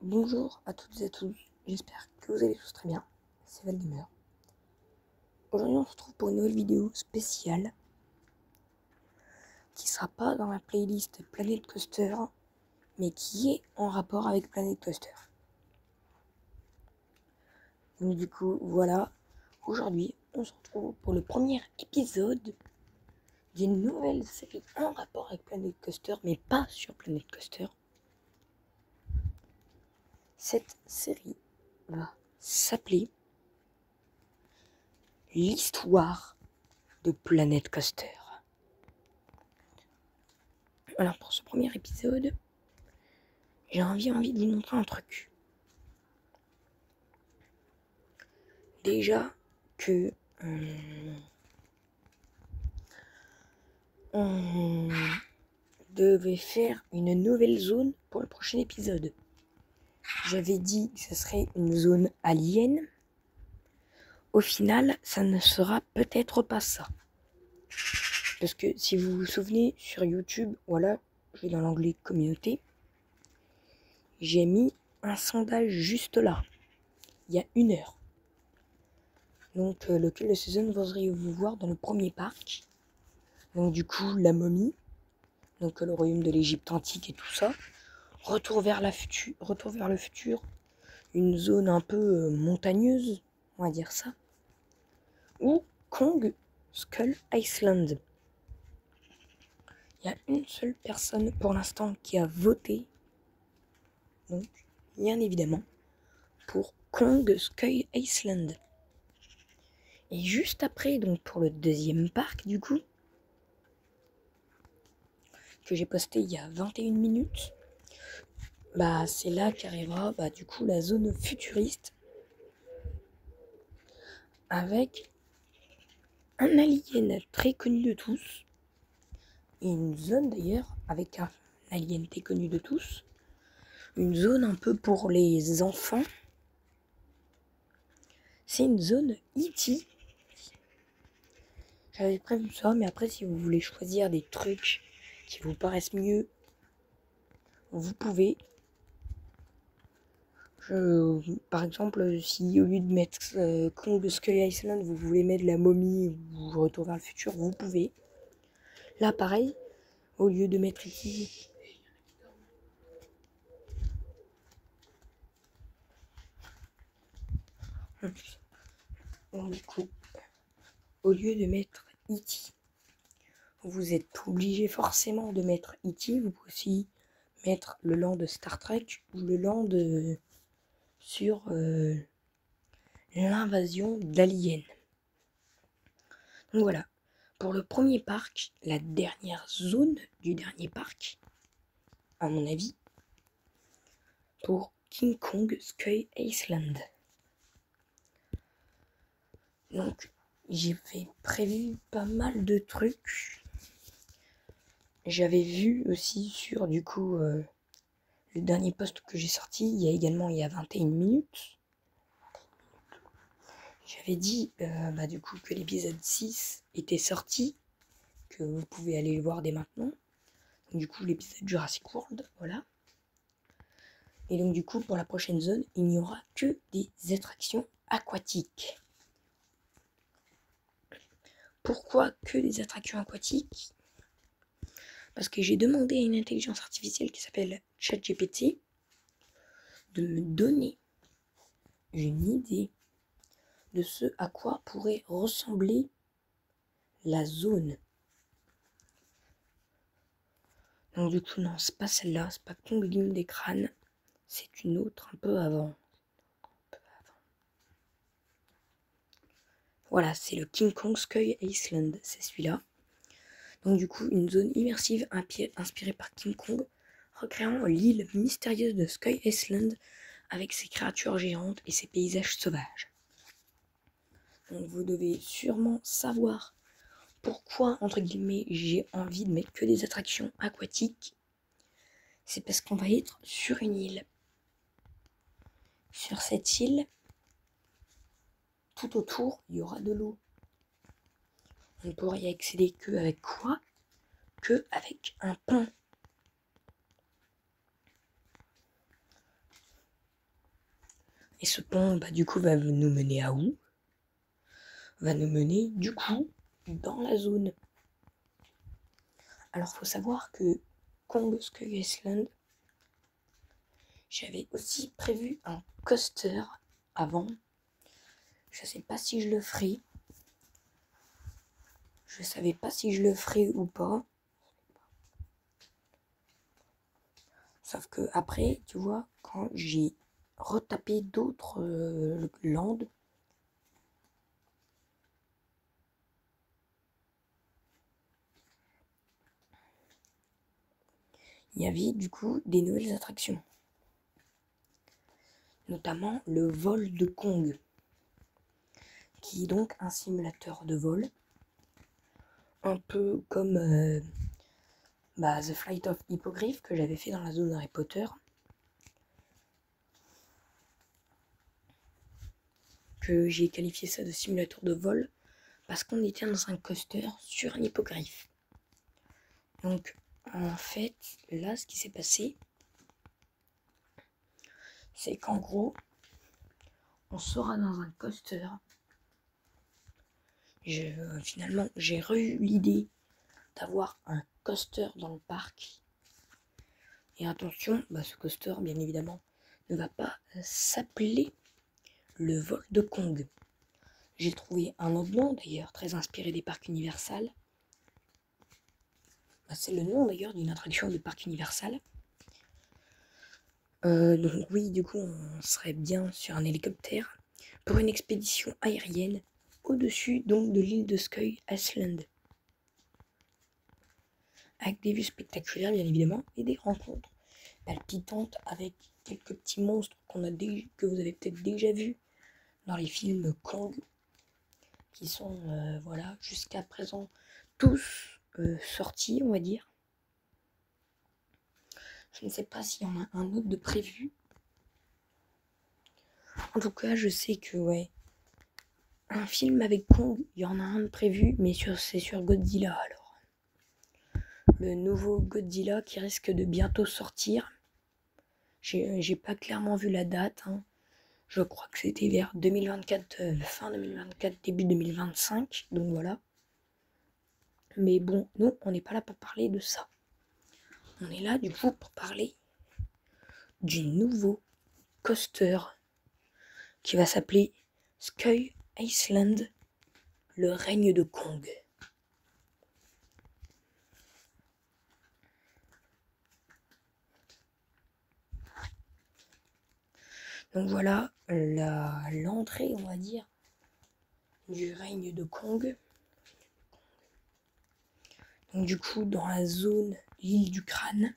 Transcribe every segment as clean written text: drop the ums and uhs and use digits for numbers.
Bonjour à toutes et à tous, j'espère que vous allez tous très bien, c'est Valgamer. Aujourd'hui on se retrouve pour une nouvelle vidéo spéciale qui sera pas dans la playlist Planet Coaster, mais qui est en rapport avec Planet Coaster. Donc du coup voilà, aujourd'hui on se retrouve pour le premier épisode d'une nouvelle série en rapport avec Planet Coaster, mais pas sur Planet Coaster. Cette série va s'appeler l'histoire de Planet Coaster. Alors pour ce premier épisode, j'ai envie de vous montrer un truc. Déjà que on devait faire une nouvelle zone pour le prochain épisode. J'avais dit que ce serait une zone alien. Au final, ça ne sera peut-être pas ça. Parce que si vous vous souvenez, sur YouTube, voilà, je vais dans l'onglet communauté, j'ai mis un sondage juste là, il y a 1 heure. Donc lequel de ces zones voudriez-vous voir dans le premier parc? Donc du coup, la momie, donc le royaume de l'Égypte antique et tout ça. Retour vers le futur, une zone un peu montagneuse, on va dire ça. Ou Kong Skull Island. Il y a une seule personne pour l'instant qui a voté, donc bien évidemment, pour Kong Skull Island. Et juste après, donc pour le deuxième parc du coup, que j'ai posté il y a 21 minutes, bah c'est là qu'arrivera du coup la zone futuriste avec un alien très connu de tous, et une zone d'ailleurs avec un alien très connu de tous, une zone un peu pour les enfants, c'est une zone E.T. J'avais prévu ça, mais après si vous voulez choisir des trucs qui vous paraissent mieux, vous pouvez. Par exemple, si au lieu de mettre Kong Skull Island, vous voulez mettre la momie ou Retour vers le futur, vous pouvez. Là, pareil, au lieu de mettre ici. Donc, du coup, au lieu de mettre E.T., vous êtes obligé forcément de mettre E.T. Vous pouvez aussi mettre le land de Star Trek ou le land sur l'invasion d'aliens. Donc voilà, pour le premier parc, la dernière zone du dernier parc, à mon avis, pour King Kong Skull Island. Donc j'avais prévu pas mal de trucs. J'avais vu aussi sur du coup le dernier post que j'ai sorti, il y a 21 minutes. J'avais dit du coup que l'épisode 6 était sorti, que vous pouvez aller le voir dès maintenant. Donc, du coup l'épisode Jurassic World, voilà. Et donc du coup pour la prochaine zone, il n'y aura que des attractions aquatiques. Pourquoi que des attractions aquatiques? Parce que j'ai demandé à une intelligence artificielle qui s'appelle ChatGPT de me donner une idée de ce à quoi pourrait ressembler la zone. Donc du coup non, c'est pas celle-là, c'est pas Kong Ligne des crânes, c'est une autre un peu avant. Voilà, c'est le King Kong Skull Island, c'est celui-là. Donc du coup, une zone immersive inspirée par King Kong, recréant l'île mystérieuse de Skull Island avec ses créatures géantes et ses paysages sauvages. Donc vous devez sûrement savoir pourquoi, entre guillemets, j'ai envie de mettre que des attractions aquatiques. C'est parce qu'on va être sur une île. Sur cette île, tout autour, il y aura de l'eau. On ne pourra y accéder que avec quoi? Que avec un pont. Et ce pont, bah, du coup, va nous mener à où? Va nous mener, du coup, dans la zone. Alors, faut savoir que Kong Skull Island, j'avais aussi prévu un coaster avant. Je sais pas si je le ferai. Je savais pas si je le ferai ou pas. Sauf que après, tu vois, quand j'ai retapé d'autres landes, il y avait du coup des nouvelles attractions. Notamment le vol de Kong, qui est donc un simulateur de vol, un peu comme The Flight of Hippogriff que j'avais fait dans la zone Harry Potter, que j'ai qualifié ça de simulateur de vol parce qu'on était dans un coaster sur un hippogriffe. Donc en fait, là ce qui s'est passé, c'est qu'en gros, on sera dans un coaster. Finalement, j'ai eu l'idée d'avoir un coaster dans le parc. Et attention, ce coaster, bien évidemment, ne va pas s'appeler le vol de Kong. J'ai trouvé un autre nom, d'ailleurs, très inspiré des parcs Universal. C'est le nom, d'ailleurs, d'une attraction de parc Universal. Donc oui, du coup, on serait bien sur un hélicoptère pour une expédition aérienne au-dessus donc de l'île de Skull Island. Avec des vues spectaculaires, bien évidemment, et des rencontres palpitantes avec quelques petits monstres que vous avez peut-être déjà vus dans les films Kong, qui sont, voilà, jusqu'à présent tous sortis, on va dire. Je ne sais pas s'il y en a un autre de prévu. En tout cas, je sais que, ouais, un film avec Kong, il y en a un de prévu, mais c'est sur Godzilla, alors. Le nouveau Godzilla qui risque de bientôt sortir. J'ai pas clairement vu la date, hein. Je crois que c'était vers 2024, fin 2024, début 2025, donc voilà. Mais bon, nous, on n'est pas là pour parler de ça. On est là, du coup, pour parler du nouveau coaster qui va s'appeler Skull Island, le règne de Kong. Donc voilà l'entrée, on va dire, du règne de Kong. Donc du coup, dans la zone l'île du crâne.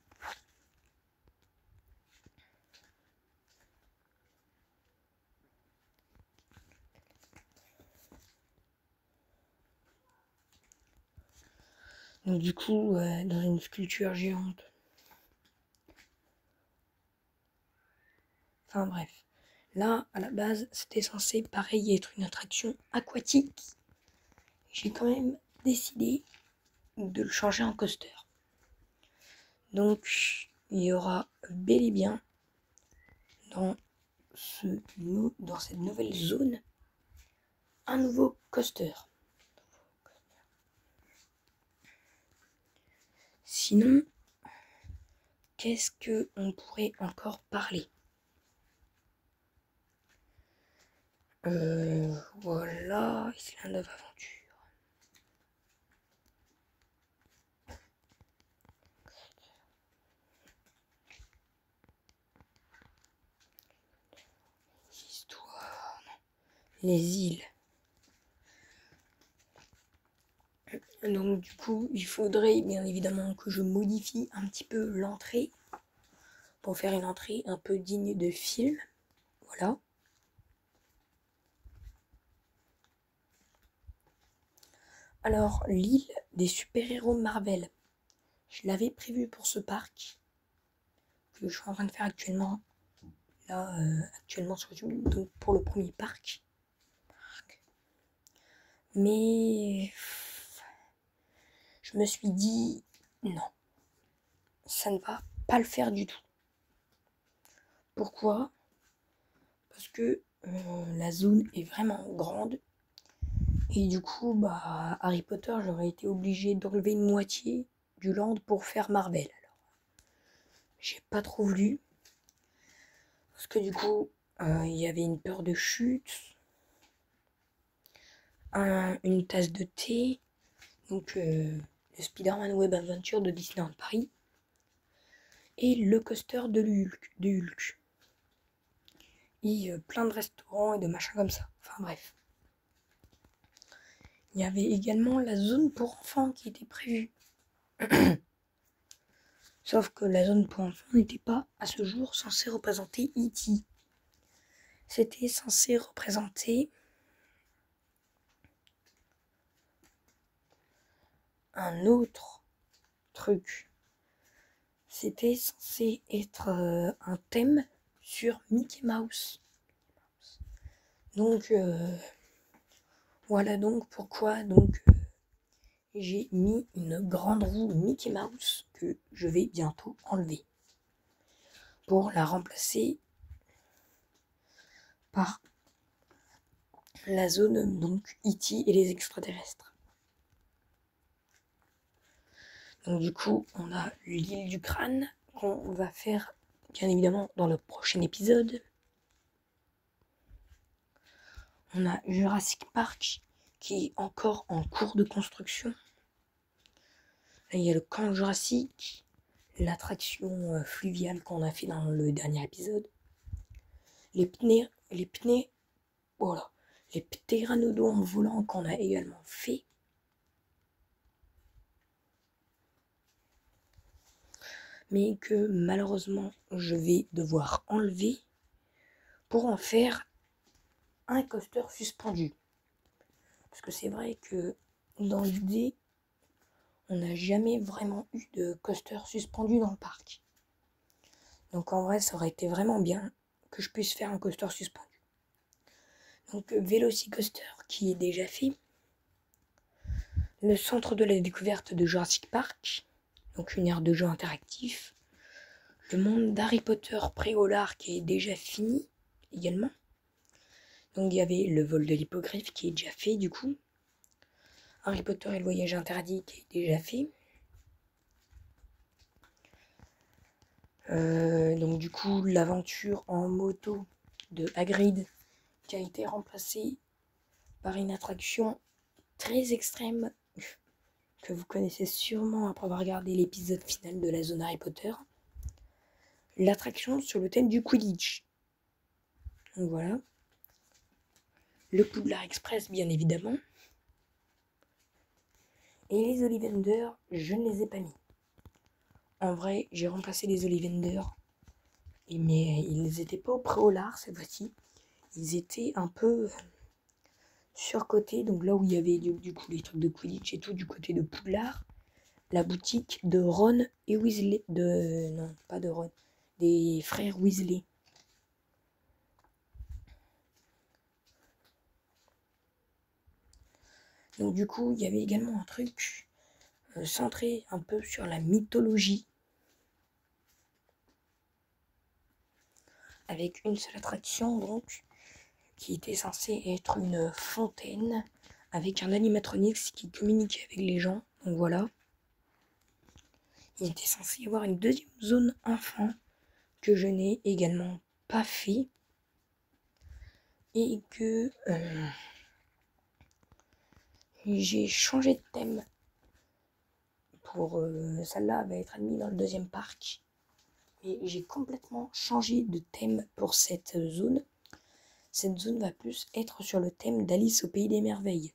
Donc du coup, dans une sculpture géante. Enfin bref. Là, à la base, c'était censé, pareil, être une attraction aquatique. J'ai quand même décidé de le changer en coaster. Donc, il y aura bel et bien dans cette nouvelle zone un nouveau coaster. Sinon, qu'est-ce qu'on pourrait encore parler? Voilà, Island of Aventure. Histoire. Les îles. Donc du coup, il faudrait bien évidemment que je modifie un petit peu l'entrée pour faire une entrée un peu digne de film. Voilà. Alors, l'île des super-héros Marvel. Je l'avais prévu pour ce parc que je suis en train de faire actuellement. Là, actuellement sur YouTube, donc pour le premier parc. Mais je me suis dit non, ça ne va pas le faire du tout. Pourquoi? parce que la zone est vraiment grande. Et du coup, bah, Harry Potter, j'aurais été obligé d'enlever une moitié du land pour faire Marvel. Alors, j'ai pas trop voulu. Parce que du coup, il y avait une peur de chute, une tasse de thé, donc le Spider-Man Web Adventure de Disneyland Paris, et le coaster de Hulk. Et plein de restaurants et de machins comme ça. Enfin bref. Il y avait également la zone pour enfants qui était prévue. Sauf que la zone pour enfants n'était pas, à ce jour, censée représenter E.T. C'était censé représenter un autre truc. C'était censé être un thème sur Mickey Mouse. Donc, voilà donc pourquoi j'ai mis une grande roue Mickey Mouse que je vais bientôt enlever pour la remplacer par la zone donc E.T. et les extraterrestres. Donc du coup, on a l'île du crâne qu'on va faire bien évidemment dans le prochain épisode. On a Jurassic Park qui est encore en cours de construction. Là, il y a le camp Jurassic, l'attraction fluviale qu'on a fait dans le dernier épisode. Les ptéranodons volants qu'on a également fait. Mais que malheureusement je vais devoir enlever pour en faire un coaster suspendu. Parce que c'est vrai que dans l'idée, on n'a jamais vraiment eu de coaster suspendu dans le parc. Donc en vrai, ça aurait été vraiment bien que je puisse faire un coaster suspendu. Donc Velocicoaster qui est déjà fait. Le centre de la découverte de Jurassic Park, donc une aire de jeu interactif. Le monde d'Harry Potter Pré-Hollard qui est déjà fini également. Donc il y avait le vol de l'hippogriffe qui est déjà fait du coup. Harry Potter et le voyage interdit qui est déjà fait. Donc du coup l'aventure en moto de Hagrid qui a été remplacée par une attraction très extrême que vous connaissez sûrement après avoir regardé l'épisode final de la zone Harry Potter. L'attraction sur le thème du Quidditch. Donc voilà. Le Poudlard Express bien évidemment. Et les Ollivanders, je ne les ai pas mis. En vrai, j'ai remplacé les Ollivanders. Mais ils n'étaient pas au Pré-Hollard cette fois-ci. Ils étaient un peu surcotés. Donc là où il y avait du coup les trucs de Quidditch et tout, du côté de Poudlard. La boutique de Ron et Weasley. Non, pas de Ron. Des frères Weasley. Donc du coup, il y avait également un truc centré un peu sur la mythologie. Avec une seule attraction donc, qui était censée être une fontaine avec un animatronics qui communiquait avec les gens. Donc voilà. Il était censé y avoir une deuxième zone enfant que je n'ai également pas fait. Et que j'ai changé de thème. Pour celle-là va être admise dans le deuxième parc. Et j'ai complètement changé de thème pour cette zone. Cette zone va plus être sur le thème d'Alice au Pays des Merveilles.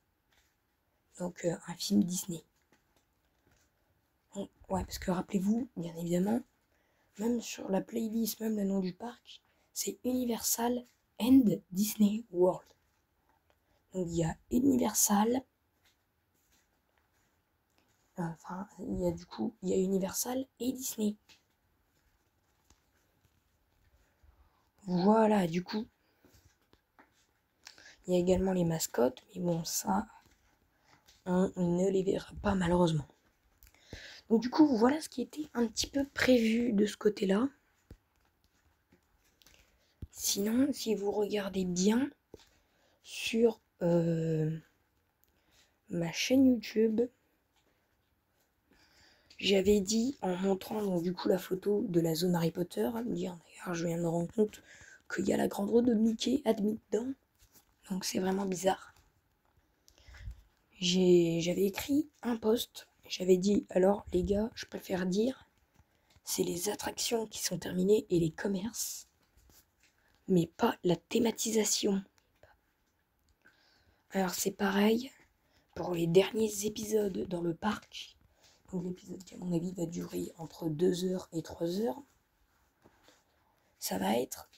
Donc un film Disney. Donc, ouais, parce que rappelez-vous, bien évidemment, même sur la playlist, même le nom du parc, c'est Universal and Disney World. Donc il y a Universal. Enfin, il y a Universal et Disney. Voilà, du coup. Il y a également les mascottes, mais bon, ça, on ne les verra pas malheureusement. Donc du coup, voilà ce qui était un petit peu prévu de ce côté-là. Sinon, si vous regardez bien sur ma chaîne YouTube, j'avais dit en montrant donc du coup la photo de la zone Harry Potter, à me dire d'ailleurs je viens de me rendre compte qu'il y a la grande roue de Mickey admis dedans, donc c'est vraiment bizarre. J'avais écrit un post, j'avais dit alors les gars, je préfère dire c'est les attractions qui sont terminées et les commerces, mais pas la thématisation. Alors c'est pareil pour les derniers épisodes dans le parc. Donc l'épisode qui à mon avis va durer entre 2 heures et 3 heures. Ça va être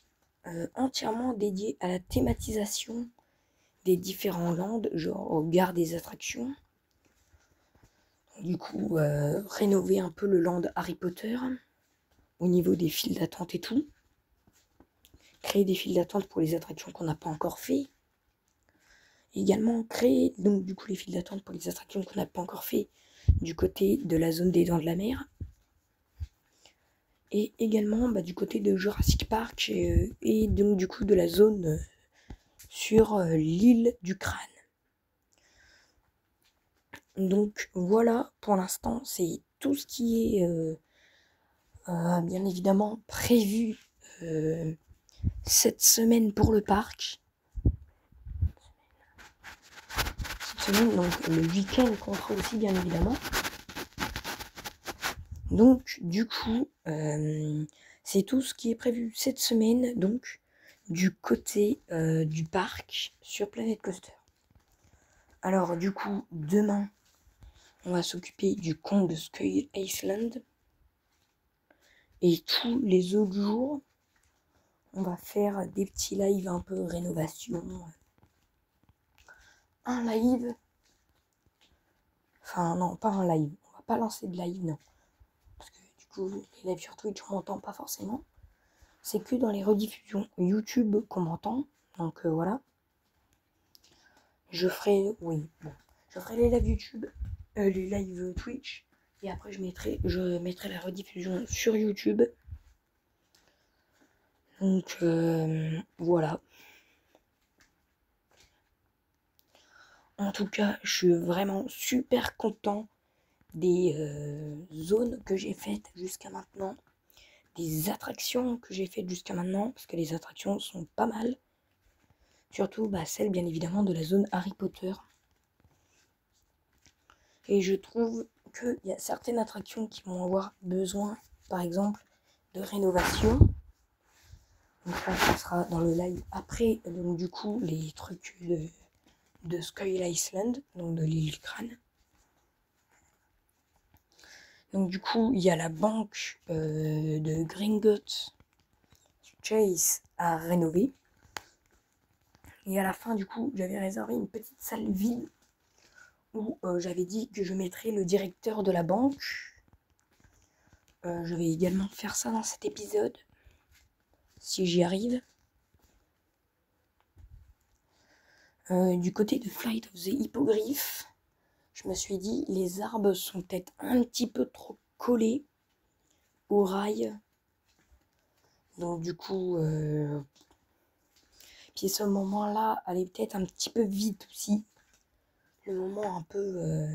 entièrement dédié à la thématisation des différents lands, genre au gare des attractions. Du coup, rénover un peu le land Harry Potter au niveau des files d'attente et tout. Créer des files d'attente pour les attractions qu'on n'a pas encore fait. Également créer donc du coup les files d'attente pour les attractions qu'on n'a pas encore fait du côté de la zone des Dents de la Mer. Et également du côté de Jurassic Park et donc du coup de la zone sur l'île du Crâne. Donc voilà, pour l'instant, c'est tout ce qui est bien évidemment prévu cette semaine pour le parc. Cette semaine, donc le week-end comptera aussi bien évidemment. Donc du coup, c'est tout ce qui est prévu cette semaine, donc du côté du parc sur Planet Coaster. Alors du coup, demain, on va s'occuper du Kong Skull Island. Et tous les autres jours, on va faire des petits lives un peu rénovation. Un live. Enfin non, pas un live. On va pas lancer de live, non. Parce que du coup, les lives sur Twitch, on m'entend pas forcément. C'est que dans les rediffusions YouTube qu'on m'entend. Donc voilà. Je ferai, oui, bon. Je ferai les lives YouTube, les lives Twitch. Et après, je mettrai la rediffusion sur YouTube. Donc voilà. En tout cas, je suis vraiment super content des zones que j'ai faites jusqu'à maintenant, des attractions que j'ai faites jusqu'à maintenant, parce que les attractions sont pas mal. Surtout celle bien évidemment de la zone Harry Potter. Et je trouve qu'il y a certaines attractions qui vont avoir besoin, par exemple, de rénovation. Donc ça sera dans le live après, donc du coup, les trucs de Skull Island, donc de l'île du Crâne. Donc du coup, il y a la banque de Gringotts Chase à rénover. Et à la fin, du coup, j'avais réservé une petite salle vide où j'avais dit que je mettrais le directeur de la banque. Je vais également faire ça dans cet épisode, si j'y arrive. Du côté de Flight of the Hippogriff, je me suis dit, les arbres sont peut-être un petit peu trop collés au rail. Donc du coup, puis ce moment-là, elle est peut-être un petit peu vite aussi. Le moment un peu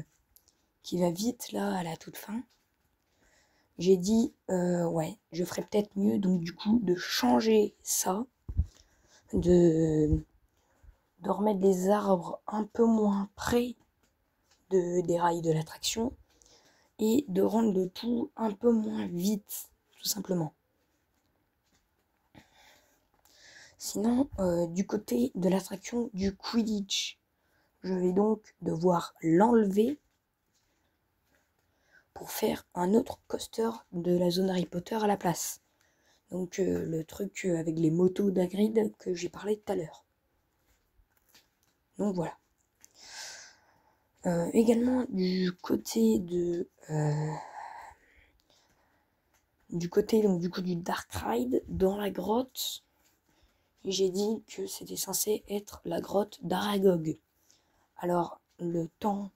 qui va vite là à la toute fin. J'ai dit, ouais, je ferais peut-être mieux donc du coup de changer ça, de remettre des arbres un peu moins près des rails de l'attraction et de rendre le tout un peu moins vite, tout simplement. Sinon, du côté de l'attraction du Quidditch, je vais donc devoir l'enlever pour faire un autre coaster de la zone Harry Potter à la place. Donc le truc avec les motos d'Hagrid que j'ai parlé tout à l'heure. Donc voilà. Également du côté de donc du coup du Dark Ride dans la grotte, j'ai dit que c'était censé être la grotte d'Aragog. Alors le temps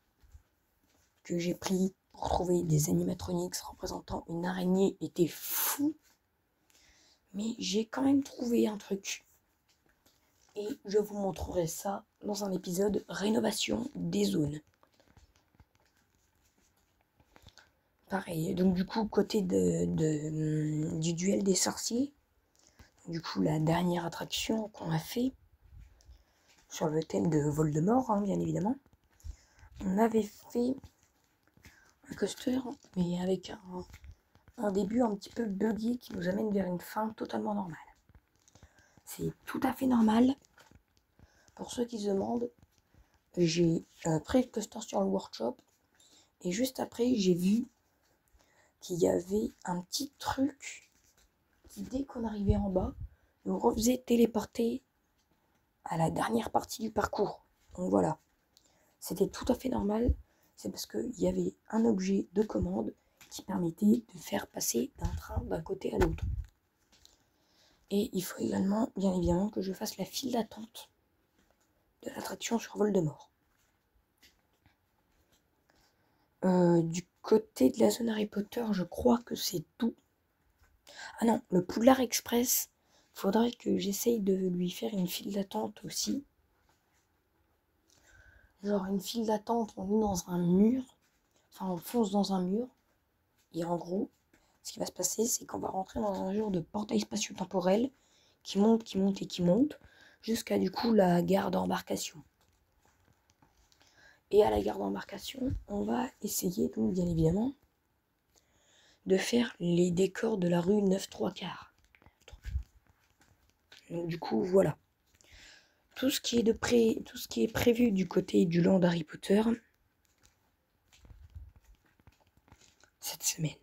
que j'ai pris pour trouver des animatronics représentant une araignée était fou. Mais j'ai quand même trouvé un truc. Et je vous montrerai ça dans un épisode rénovation des zones. Pareil, donc du coup, côté du duel des sorciers, du coup, la dernière attraction qu'on a fait, sur le thème de Voldemort, hein, bien évidemment, on avait fait un coaster, mais avec un début un petit peu buggy qui nous amène vers une fin totalement normale. C'est tout à fait normal. Pour ceux qui se demandent, j'ai pris le coaster sur le workshop et juste après j'ai vu qu'il y avait un petit truc qui, dès qu'on arrivait en bas, nous refaisait téléporter à la dernière partie du parcours. Donc voilà, c'était tout à fait normal. C'est parce qu'il y avait un objet de commande qui permettait de faire passer d'un train d'un côté à l'autre. Et il faut également, bien évidemment, que je fasse la file d'attente de l'attraction sur Voldemort. Du côté de la zone Harry Potter, je crois que c'est tout. Ah non, le Poudlard Express, faudrait que j'essaye de lui faire une file d'attente aussi. Genre une file d'attente, on est dans un mur, enfin on fonce dans un mur, et en gros, ce qui va se passer, c'est qu'on va rentrer dans un genre de portail spatio-temporel qui monte, qui monte et qui monte, jusqu'à du coup la gare d'embarcation. Et à la gare d'embarcation, on va essayer donc bien évidemment de faire les décors de la rue 9-3/4. Donc du coup, voilà. Tout ce qui est prévu du côté du land Harry Potter cette semaine.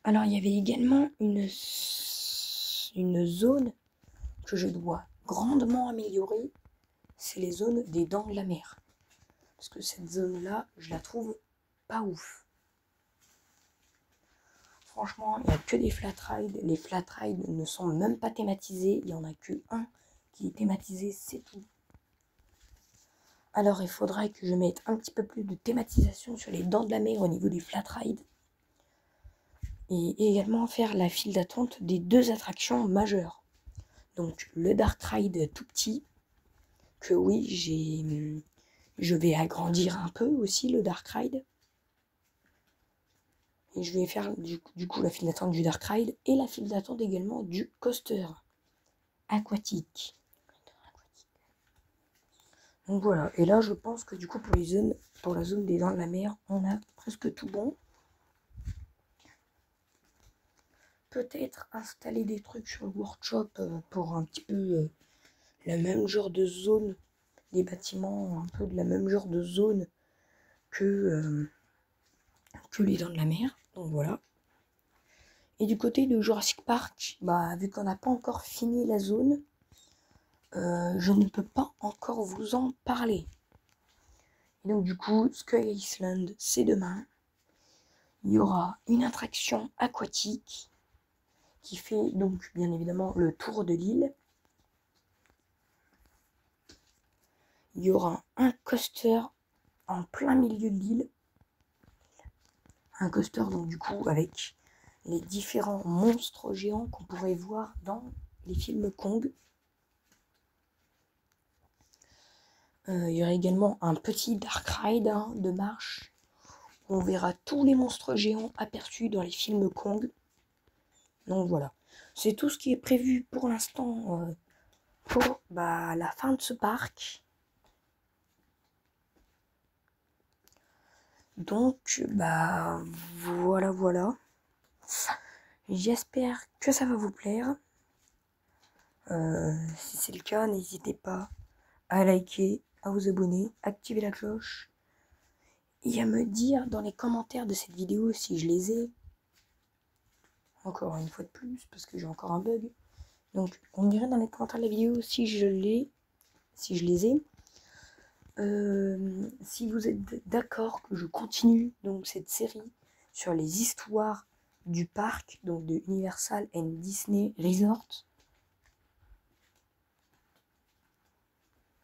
Alors, il y avait également une zone que je dois grandement améliorer, c'est les zones des dents de la mer. Parce que cette zone-là, je la trouve pas ouf. Franchement, il n'y a que des flat rides. Les flat rides ne sont même pas thématisés. Il n'y en a que un qui est thématisé, c'est tout. Alors, il faudrait que je mette un petit peu plus de thématisation sur les dents de la mer au niveau des flat rides. Et également faire la file d'attente des 2 attractions majeures. Donc, le Dark Ride tout petit, que oui, je vais agrandir un peu aussi le Dark Ride. Et je vais faire du coup la file d'attente du Dark Ride et la file d'attente également du coaster aquatique. Donc voilà, et là je pense que du coup pour la zone des dents de la mer, on a presque tout bon. Peut-être installer des trucs sur le workshop pour un petit peu le même genre de zone, des bâtiments un peu de la même genre de zone que les dents de la mer. Donc voilà. Et du côté de Jurassic Park, bah vu qu'on n'a pas encore fini la zone, je ne peux pas encore vous en parler. Et donc du coup, Sky Island, c'est demain. Il y aura une attraction aquatique qui fait donc bien évidemment le tour de l'île. Il y aura un coaster en plein milieu de l'île. Un coaster donc du coup avec les différents monstres géants qu'on pourrait voir dans les films Kong. Il y aura également un petit dark ride de marche. On verra tous les monstres géants aperçus dans les films Kong. Donc voilà, c'est tout ce qui est prévu pour l'instant pour la fin de ce parc. Donc voilà. J'espère que ça va vous plaire. Si c'est le cas, n'hésitez pas à liker, à vous abonner, activer la cloche et à me dire dans les commentaires de cette vidéo si je les ai. Encore une fois de plus, parce que j'ai encore un bug. Donc, on me dirait dans les commentaires de la vidéo si je les ai. Si vous êtes d'accord que je continue donc cette série sur les histoires du parc, donc de Universal and Disney Resort.